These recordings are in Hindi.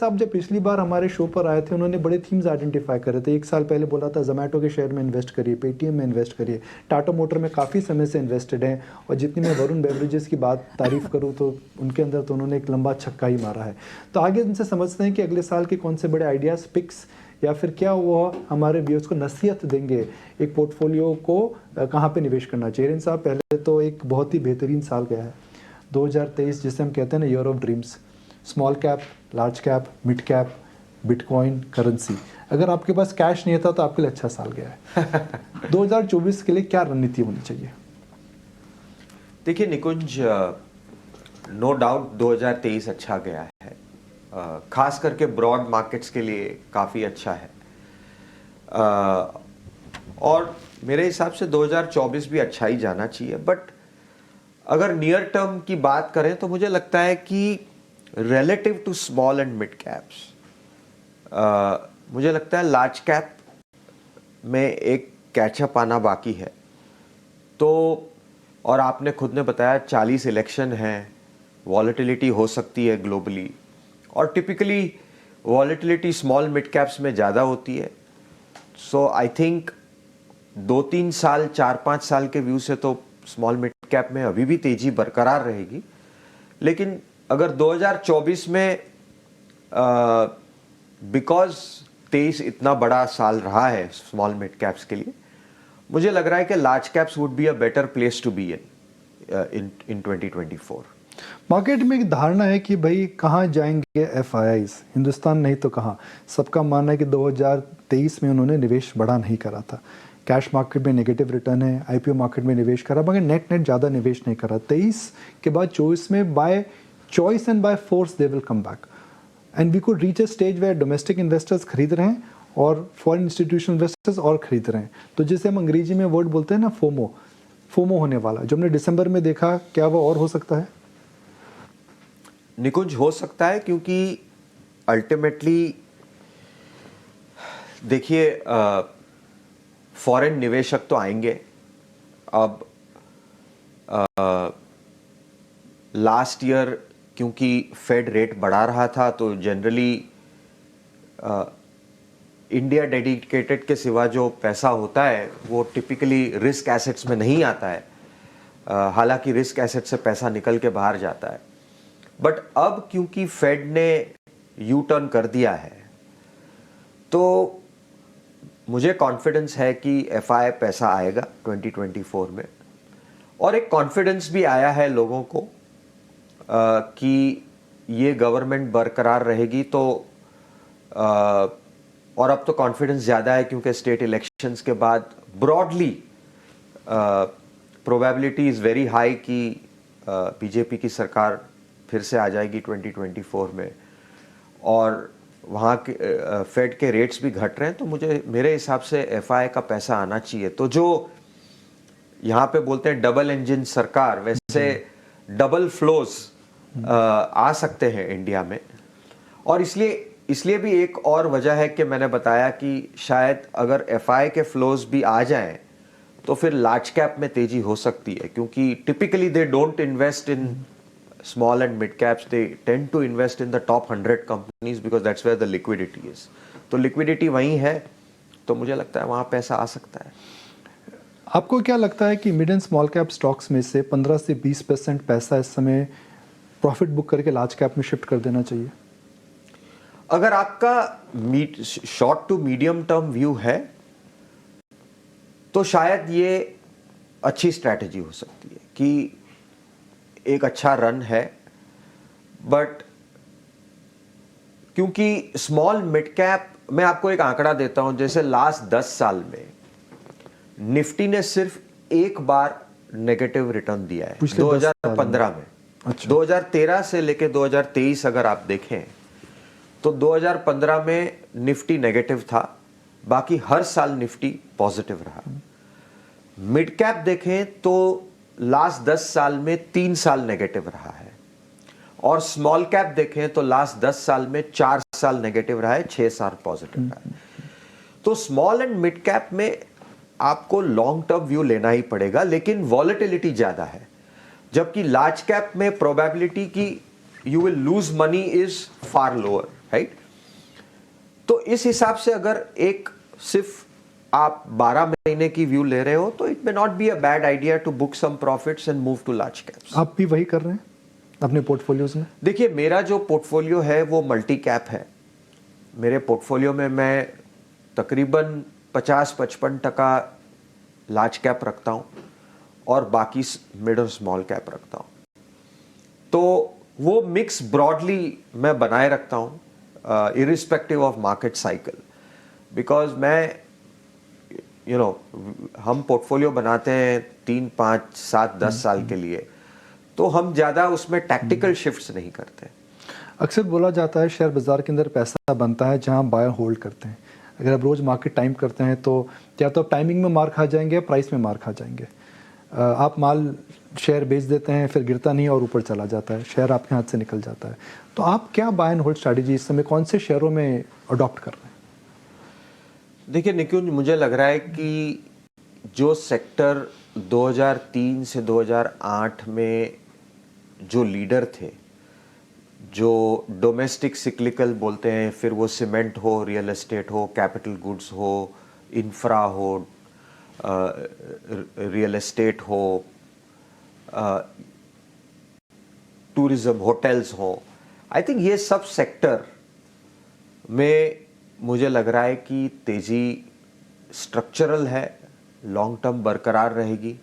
साहब जब पिछली बार हमारे शो पर आए थे उन्होंने बड़े थीम्स आइडेंटिफाई करे थे। एक साल पहले बोला था जोमेटो के शेयर में इन्वेस्ट करिए, पेटीएम में इन्वेस्ट करिए, टाटा मोटर में काफ़ी समय से इन्वेस्टेड हैं। और जितनी मैं वरुण बेवरेजेस की तारीफ़ करूँ तो उनके अंदर तो उन्होंने एक लंबा छक्का ही मारा है। तो आगे उनसे समझते हैं कि अगले साल के कौन से बड़े आइडियाज़, पिक्स या फिर क्या वो हमारे व्यूअर्स को नसीहत देंगे एक पोर्टफोलियो को कहाँ पे निवेश करना चाहिए। हिरेन साहब, पहले तो एक बहुत ही बेहतरीन साल गया है 2023, जिसे हम कहते हैं ना year of dreams. Small cap, large cap, mid cap, bitcoin, currency. अगर आपके पास कैश नहीं था तो आपके लिए अच्छा साल गया है। 2024 के लिए क्या रणनीति होनी चाहिए? देखिए निकुंज, नो डाउट 2023 अच्छा गया है, खास करके ब्रॉड मार्केट्स के लिए काफ़ी अच्छा है। और मेरे हिसाब से 2024 भी अच्छा ही जाना चाहिए। बट अगर नियर टर्म की बात करें तो मुझे लगता है कि relative to small and mid caps मुझे लगता है लार्ज कैप में एक कैचअप आना बाकी है। तो और आपने खुद ने बताया 40 इलेक्शन हैं, वॉलेटिलिटी हो सकती है ग्लोबली, और typically volatility small mid caps में ज़्यादा होती है। सो आई थिंक 2-3 साल, 4-5 साल के व्यू से तो स्मॉल मिड कैप में अभी भी तेजी बरकरार रहेगी। लेकिन अगर 2024 में बिकॉज 23 इतना बड़ा साल रहा है स्मॉल मिड कैप्स के लिए, मुझे लग रहा है कि large caps would be a better place to be in 2024। Market में एक धारणा है कि भाई कहाँ जाएंगे एफआईआईज, हिंदुस्तान नहीं तो कहाँ। सबका मानना है कि 2023 में उन्होंने निवेश बड़ा नहीं करा था। कैश मार्केट में नेगेटिव रिटर्न है, आईपीओ मार्केट में निवेश करा, मगर नेट ज़्यादा निवेश नहीं करा। 23 के बाद 24 में by choice and by force they will come back and we could reach a stage where domestic investors खरीद रहे हैं और फॉरेन इंस्टीट्यूशनल इन्वेस्टर्स और खरीद रहे हैं। तो जिसे हम अंग्रेजी में वर्ड बोलते हैं ना, फोमो होने वाला, जो हमने दिसंबर में देखा, क्या वो और हो सकता है? निकुंज, हो सकता है, क्योंकि अल्टीमेटली देखिए फॉरेन निवेशक तो आएंगे। अब लास्ट ईयर क्योंकि फेड रेट बढ़ा रहा था तो जनरली इंडिया डेडिकेटेड के सिवा जो पैसा होता है वो टिपिकली रिस्क एसेट्स में नहीं आता है। हालांकि रिस्क एसेट से पैसा निकल के बाहर जाता है। बट अब क्योंकि फेड ने यू टर्न कर दिया है तो मुझे कॉन्फिडेंस है कि एफआई पैसा आएगा 2024 में। और एक कॉन्फिडेंस भी आया है लोगों को कि ये गवर्नमेंट बरकरार रहेगी। तो और अब तो कॉन्फिडेंस ज़्यादा है क्योंकि स्टेट इलेक्शंस के बाद broadly probability is very high कि बीजेपी की सरकार फिर से आ जाएगी 2024 में। और वहाँ के फेड के रेट्स भी घट रहे हैं, तो मेरे हिसाब से एफआई का पैसा आना चाहिए। तो जो यहाँ पे बोलते हैं डबल इंजन सरकार, वैसे डबल फ्लोज आ सकते हैं इंडिया में। और इसलिए भी एक और वजह है कि मैंने बताया कि शायद अगर एफआई के फ्लोज भी आ जाएं तो फिर लार्ज कैप में तेजी हो सकती है, क्योंकि typically they don't invest in small and mid caps. They tend to invest in the top 100 companies because that's where the liquidity is. तो liquidity वहीं है, तो मुझे लगता है वहाँ पैसा आ सकता है। आपको क्या लगता है कि mid and small cap stocks में से 15 से 20% पैसा इस समय प्रॉफिट बुक करके लार्ज कैप में शिफ्ट कर देना चाहिए? अगर आपका short to medium term view है तो शायद ये अच्छी स्ट्रैटेजी हो सकती है कि एक अच्छा रन है। बट क्योंकि स्मॉल मिड कैप, मैं आपको एक आंकड़ा देता हूं, जैसे लास्ट 10 साल में निफ्टी ने सिर्फ एक बार नेगेटिव रिटर्न दिया है 2015 में। अच्छा। 2013 से लेके 2023 अगर आप देखें तो 2015 में निफ्टी नेगेटिव था, बाकी हर साल निफ्टी पॉजिटिव रहा। मिड कैप देखें तो लास्ट 10 साल में 3 साल नेगेटिव रहा है, और स्मॉल कैप देखें तो लास्ट 10 साल में 4 साल नेगेटिव रहा है, 6 साल पॉजिटिव रहा है। तो स्मॉल एंड मिड कैप में आपको लॉन्ग टर्म व्यू लेना ही पड़ेगा, लेकिन वॉलेटिलिटी ज्यादा है। जबकि लार्ज कैप में प्रोबेबिलिटी की you will lose money is far lower. Right. तो इस हिसाब से अगर एक सिर्फ आप 12 महीने की व्यू ले रहे हो तो it may not be a bad idea to book some profits and move to large caps. आप भी वही कर रहे हैं अपने पोर्टफोलियोज में? देखिए, मेरा जो पोर्टफोलियो है वो मल्टी कैप है। मेरे पोर्टफोलियो में मैं तकरीबन 50-55% लार्ज कैप रखता हूँ और बाकी मिड और स्मॉल कैप रखता हूँ। तो वो मिक्स ब्रॉडली मैं बनाए रखता हूँ irrespective of market cycle, because मैं हम पोर्टफोलियो बनाते हैं 3, 5, 7, 10 साल के लिए, तो हम ज़्यादा उसमें टैक्टिकल शिफ्ट्स नहीं करते। अक्सर बोला जाता है शेयर बाज़ार के अंदर पैसा बनता है जहां बाय होल्ड करते हैं। अगर आप रोज़ मार्केट टाइम करते हैं तो या तो आप टाइमिंग में मार खा जाएंगे या प्राइस में मार खा जाएंगे। आप माल शेयर बेच देते हैं, फिर गिरता नहीं और ऊपर चला जाता है, शेयर आपके हाथ से निकल जाता है। तो आप क्या बाय एंड होल्ड स्ट्रैटेजी इस समय कौन से शेयरों में अडॉप्ट कर रहे हैं? देखिए निकुंज, मुझे लग रहा है कि जो सेक्टर 2003 से 2008 में जो लीडर थे, जो डोमेस्टिक सिक्लिकल बोलते हैं, फिर वो सीमेंट हो, रियल एस्टेट हो, कैपिटल गुड्स हो, इंफ्रा हो, रियल एस्टेट हो, टूरिज्म, होटल्स हो, आई थिंक ये सब सेक्टर में मुझे लग रहा है कि तेजी स्ट्रक्चरल है, लॉन्ग टर्म बरकरार रहेगी।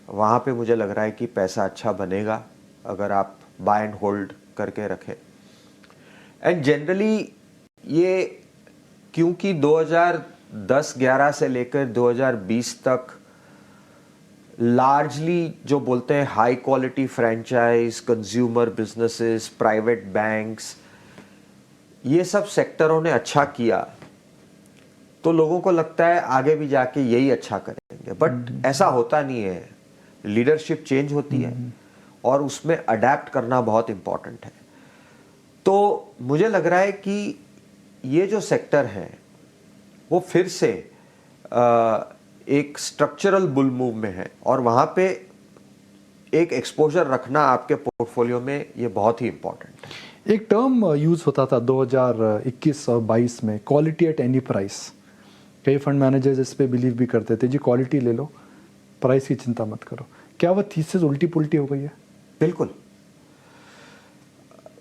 वहाँ पे मुझे लग रहा है कि पैसा अच्छा बनेगा अगर आप बाय एंड होल्ड करके रखें। एंड जनरली ये क्योंकि 2010-11 से लेकर 2020 तक लार्जली जो बोलते हैं high quality franchise, consumer businesses, private banks, ये सब सेक्टरों ने अच्छा किया, तो लोगों को लगता है आगे भी जाके यही अच्छा करेंगे। बट ऐसा होता नहीं है। लीडरशिप चेंज होती है और उसमें अडेप्ट करना बहुत इंपॉर्टेंट है। तो मुझे लग रहा है कि ये जो सेक्टर है वो फिर से एक स्ट्रक्चरल बुल मूव में है और वहाँ पे एक एक्सपोजर रखना आपके पोर्टफोलियो में ये बहुत ही इंपॉर्टेंट है। एक टर्म यूज़ होता था 2021 और 22 में, क्वालिटी एट एनी प्राइस। कई फंड मैनेजर्स इस पे बिलीव भी करते थे, जी क्वालिटी ले लो, प्राइस की चिंता मत करो। क्या वह थीसिस उल्टी पुल्टी हो गई है? बिल्कुल।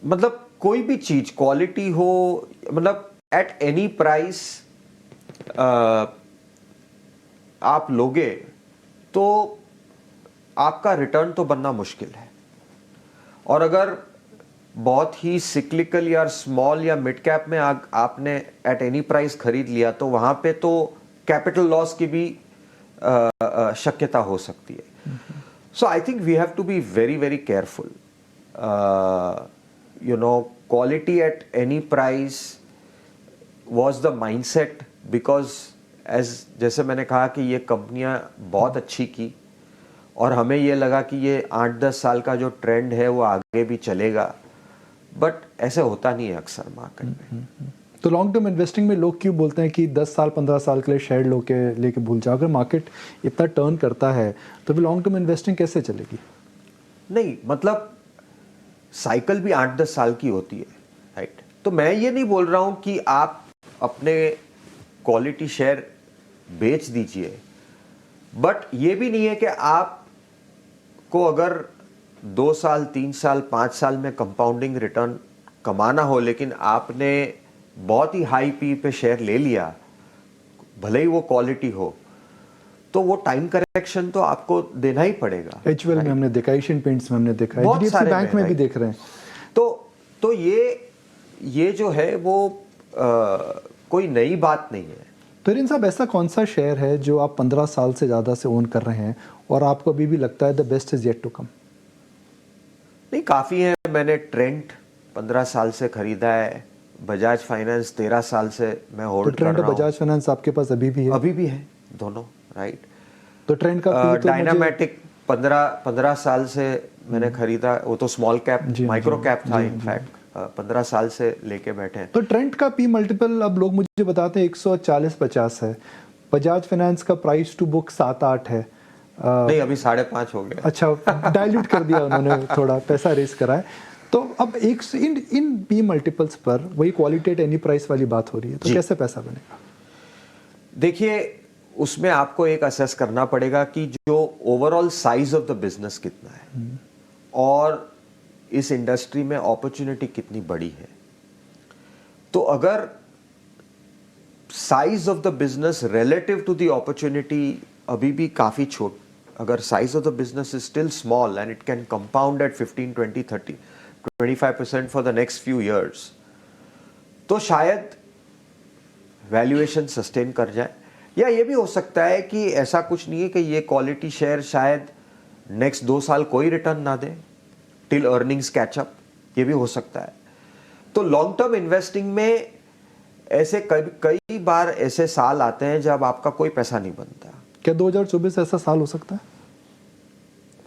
मतलब कोई भी चीज क्वालिटी हो, मतलब एट एनी प्राइस आप लोगे तो आपका रिटर्न तो बनना मुश्किल है। और अगर बहुत ही सिक्लिकल या स्मॉल या मिड कैप में आपने एट एनी प्राइस खरीद लिया तो वहां पे तो कैपिटल लॉस की भी शक्यता हो सकती है। So I think we have to be very very careful. Quality at any price was the mindset, because जैसे मैंने कहा कि ये कंपनियां बहुत अच्छी की और हमें ये लगा कि ये 8-10 साल का जो ट्रेंड है वो आगे भी चलेगा। बट ऐसे होता नहीं है अक्सर मार्केट में। तो लॉन्ग टर्म इन्वेस्टिंग में लोग क्यों बोलते हैं कि 10 साल 15 साल के लिए शेयर लेके भूल जाओ? अगर मार्केट इतना टर्न करता है तो फिर लॉन्ग टर्म इन्वेस्टिंग कैसे चलेगी? नहीं, मतलब साइकिल भी 8-10 साल की होती है, राइट। तो मैं ये नहीं बोल रहा हूं कि आप अपने क्वालिटी शेयर बेच दीजिए, बट ये भी नहीं है कि आप को अगर 2 साल, 3 साल, 5 साल में कंपाउंडिंग रिटर्न कमाना हो, लेकिन आपने बहुत ही हाई पी पे शेयर ले लिया, भले ही वो क्वालिटी हो, तो वो टाइम करेक्शन तो आपको देना ही पड़ेगा। एचयूएल में हमने देखा, एशियन पेंट्स में हमने देखा, बहुत एचडीएफसी सारे बैंक में भी देख रहे हैं। तो ये जो है वो कोई नई बात नहीं है। तो रिन साहब, ऐसा कौन सा शेयर है जो आप 15 साल से ज़्यादा से ओन कर रहे हैं और आपको अभी भी लगता है the best is yet to come? नहीं, काफ़ी है। मैंने ट्रेंट 15 साल से खरीदा है, बजाज फाइनेंस 13 साल से मैं होल्ड कर ट्रेंड रहा और हूँ। बजाज फाइनेंस आपके पास अभी भी है? अभी भी है दोनों, राइट। तो ट्रेंड का PE तो डायनामेटिक 15 साल से मैंने खरीदा, वो तो स्मॉल कैप माइक्रो कैप था, इनफैक्ट 15 साल से लेके बैठे हैं। तो ट्रेंड का पी मल्टीपल अब लोग मुझे बताते हैं 140-50 है। बजाज फाइनेंस का प्राइस टू बुक 7-8 है। नहीं, अभी 5.5 हो गया। अच्छा, डाइल्यूट कर दिया उन्होंने, थोड़ा पैसा रेस करा है। तो अब एक इन पी मल्टीपल्स पर वही क्वालिटी एट एनी प्राइस वाली बात हो रही है, तो कैसे पैसा बनेगा? देखिए, उसमें आपको एक असेस करना पड़ेगा कि जो overall size of the business कितना है और इस इंडस्ट्री में अपॉर्चुनिटी कितनी बड़ी है। तो अगर size of the business relative to the opportunity अभी भी काफी छोट, अगर size of the business is still small and it can compound at 15, 20, 30, 25% for the next few years, तो शायद वैल्यूएशन सस्टेन कर जाए। या ये भी हो सकता है कि ऐसा कुछ नहीं है कि ये क्वालिटी शेयर शायद नेक्स्ट 2 साल कोई रिटर्न ना दे टिल अर्निंग्स कैचअप, ये भी हो सकता है। तो लॉन्ग टर्म इन्वेस्टिंग में ऐसे कई बार ऐसे साल आते हैं जब आपका कोई पैसा नहीं बनता। क्या 2024 ऐसा साल हो सकता है?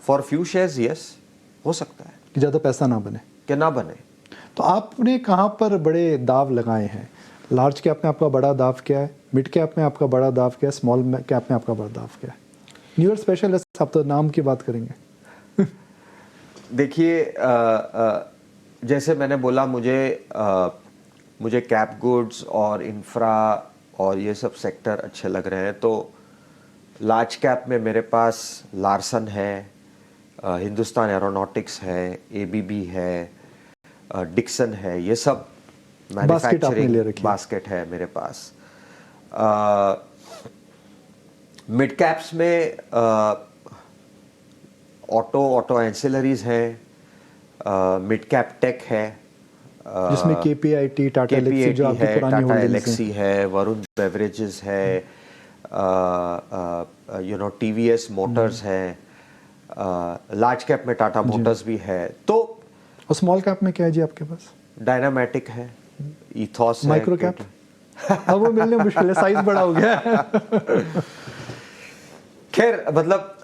फॉर फ्यू शेयर्स यस, हो सकता है कि ज़्यादा पैसा ना बने, कि ना बने। तो आपने कहाँ पर बड़े दाव लगाए हैं? लार्ज कैप में आपका बड़ा दाव क्या है, मिड कैप में आपका बड़ा दाव क्या है, स्मॉल कैप में आपका बड़ा दाव क्या है? न्यू ईयर स्पेशल है, आप तो नाम की बात करेंगे। देखिए, जैसे मैंने बोला, मुझे कैप गुड्स और इंफ्रा और ये सब सेक्टर अच्छे लग रहे हैं। तो लार्ज कैप में मेरे पास लार्सन है, हिंदुस्तान एरोनॉटिक्स है, एबीबी है, डिक्सन है, ये सब मैन्युफैक्चरिंग बास्केट है मेरे पास। मिड कैप्स में ऑटो एंसिलरीज है, मिड कैप टेक है, जिसमें केपीआईटी, टाटा एलेक्सी जो आपकी पुरानी टाटा होल्डिंग्स एलेक्सी है, वरुण बेवरेजेस है, टीवीएस मोटर्स है, लार्ज कैप में टाटा मोटर्स भी है। तो और स्मॉल कैप में क्या है जी आपके पास? डायनामेटिक है, इथॉस है। माइक्रो कैप अब वो मिलने मुश्किल है, साइज बड़ा हो गया है। खैर, मतलब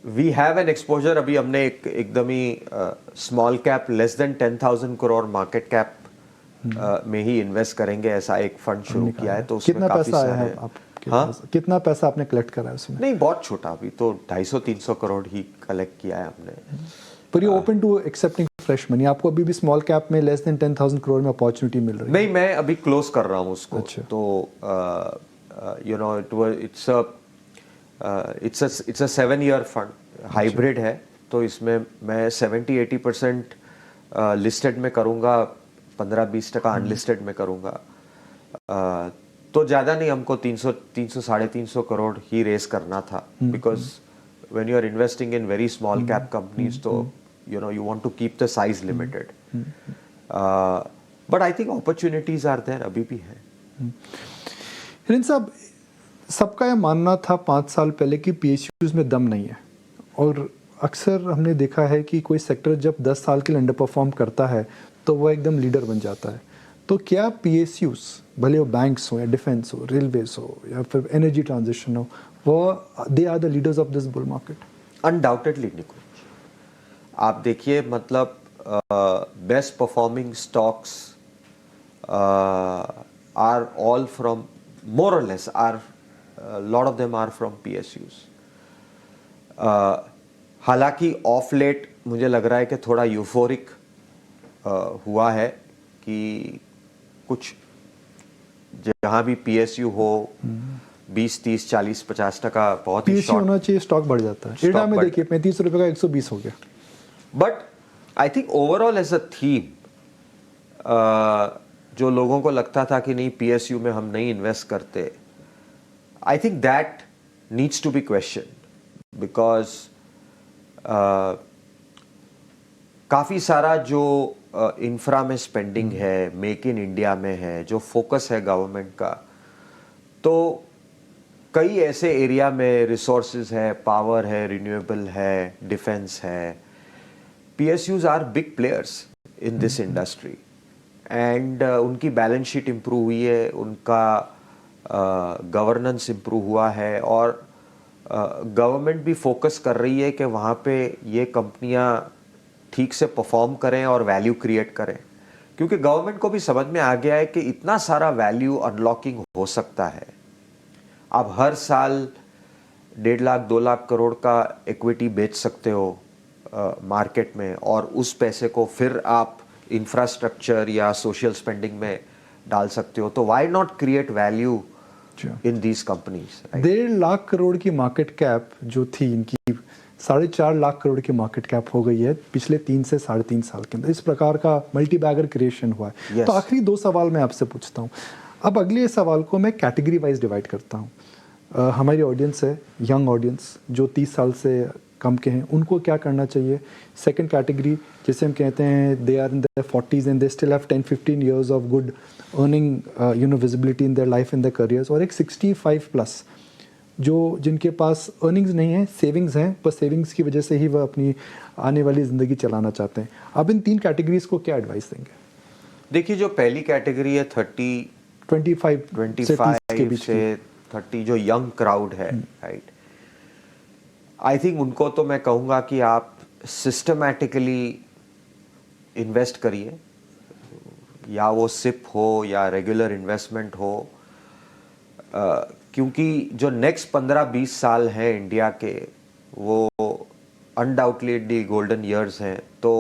वी हैव एन एक्सपोजर। अभी हमने एकदम ही small cap less than 10,000 crore market cap में ही इन्वेस्ट करेंगे, ऐसा एक फंड शुरू किया है। तो उसमें कितना काफी पैसा आया सारे, है आपके पास? कितना पैसा आपने कलेक्ट करा है उसमें? नहीं, बहुत छोटा, अभी तो 250-300 करोड़ ही कलेक्ट किया है हमने। पर you open to accepting fresh money? आपको अभी भी स्मॉल कैप में लेस देन 10,000 करोड़ में अपॉर्चुनिटी मिल रही है? नहीं, मैं अभी क्लोज कर रहा हूँ उसको। अच्छा। तो it's a 7-year fund, hybrid है। तो इसमें मैं 70-80% लिस्टेड में करूँगा, 15-20% अनलिस्टेड में करूँगा। तो ज़्यादा नहीं, हमको 300-350 करोड़ ही रेस करना था। Because when you are investing in very small cap companies, so you want to keep the size limited. But I think opportunities are there, अभी भी है। हिरेन साहब, सबका यह मानना था 5 साल पहले कि पीएसयूज में दम नहीं है, और अक्सर हमने देखा है कि कोई सेक्टर जब 10 साल के लिए अंडर परफॉर्म करता है तो वह एकदम लीडर बन जाता है। तो क्या पीएसयूज, भले वो बैंक्स हो या डिफेंस हो, रेलवेज हो या फिर एनर्जी ट्रांजिशन हो, वो they are the leaders of this bull market? Undoubtedly Nikunj, आप देखिए, मतलब best performing stocks are all from, more और less are, lot of them are from PSUs. हालांकि ऑफ लेट मुझे लग रहा है कि थोड़ा यूफोरिक हुआ है कि कुछ जहां भी पीएसयू हो 20, 30, 40, 50% बहुत ही पीएसयू होना चाहिए, स्टॉक बढ़ जाता है। इड़ा में देखिए 35 रुपए का 120 हो गया। But I think overall as a theme, जो लोगों को लगता था कि नहीं पीएसयू में हम नहीं इन्वेस्ट करते, I think that needs to be question. Because काफी सारा जो इंफ्रा में स्पेंडिंग है, मेक इन इंडिया में है, जो फोकस है गवर्नमेंट का, तो कई ऐसे एरिया में रिसोर्सेज है, पावर है, रिन्यूएबल है, डिफेंस है। PSUs are big players in this industry and उनकी बैलेंस शीट इम्प्रूव हुई है, उनका गवर्नेंस इम्प्रूव हुआ है, और गवर्नमेंट भी फोकस कर रही है कि वहाँ पे ये कंपनियाँ ठीक से परफॉर्म करें और वैल्यू क्रिएट करें। क्योंकि गवर्नमेंट को भी समझ में आ गया है कि इतना सारा वैल्यू अनलॉकिंग हो सकता है। आप हर साल 1.5 लाख 2 लाख करोड़ का इक्विटी बेच सकते हो मार्केट में और उस पैसे को फिर आप इंफ्रास्ट्रक्चर या सोशल स्पेंडिंग में डाल सकते हो, तो why not create value in these companies. 1.5 lakh crore की मार्केट कैप जो थी इनकी 4.5 लाख करोड़ की मार्केट कैप हो गई है पिछले 3 से 3.5 साल के अंदर। इस प्रकार का मल्टी बैगर क्रिएशन हुआ है। Yes. तो आखिरी 2 सवाल मैं आपसे पूछता हूँ। अब अगले सवाल को मैं कैटेगरी वाइज डिवाइड करता हूँ। हमारी ऑडियंस है यंग ऑडियंस जो 30 साल से कम के हैं, उनको क्या करना चाहिए। सेकंड कैटेगरी जिसे हम कहते हैं they are in their 40s and they still have 10-15 years of good earning visibility in their life in their careers. और एक 65 प्लस जो जिनके पास अर्निंग्स नहीं है, सेविंग्स हैं, पर सेविंग्स की वजह से ही वह अपनी आने वाली ज़िंदगी चलाना चाहते हैं। अब इन 3 कैटेगरीज को क्या एडवाइस देंगे। देखिए, जो पहली कैटेगरी है 25 से 30 जो यंग क्राउड है, राइट, आई थिंक उनको तो मैं कहूँगा कि आप सिस्टमैटिकली इन्वेस्ट करिए, या वो सिप हो या रेगुलर इन्वेस्टमेंट हो, क्योंकि जो नेक्स्ट 15-20 साल हैं इंडिया के वो अनडाउटली गोल्डन ईयर्स हैं। तो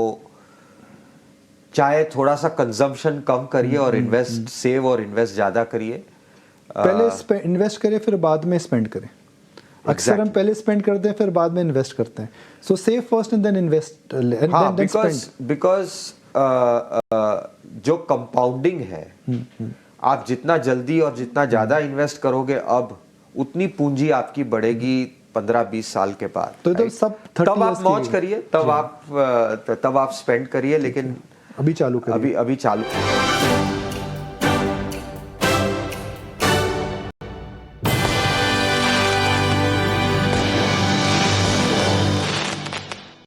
चाहे थोड़ा सा कंजम्पशन कम करिए और इन्वेस्ट सेव और इन्वेस्ट ज़्यादा करिए। पहले इन्वेस्ट करें फिर बाद में स्पेंड करें। अक्सर हम पहले स्पेंड करते हैं फिर बाद में इन्वेस्ट करते हैं। So save first and then invest and then spend. Because जो कंपाउंडिंग है, आप जितना जल्दी और जितना ज़्यादा इन्वेस्ट करोगे अब उतनी पूंजी आपकी बढ़ेगी 15-20 साल के बाद। तो सब तब आप मौज करिए, तब आप स्पेंड करिए, लेकिन अभी चालू करिए। अभी चालू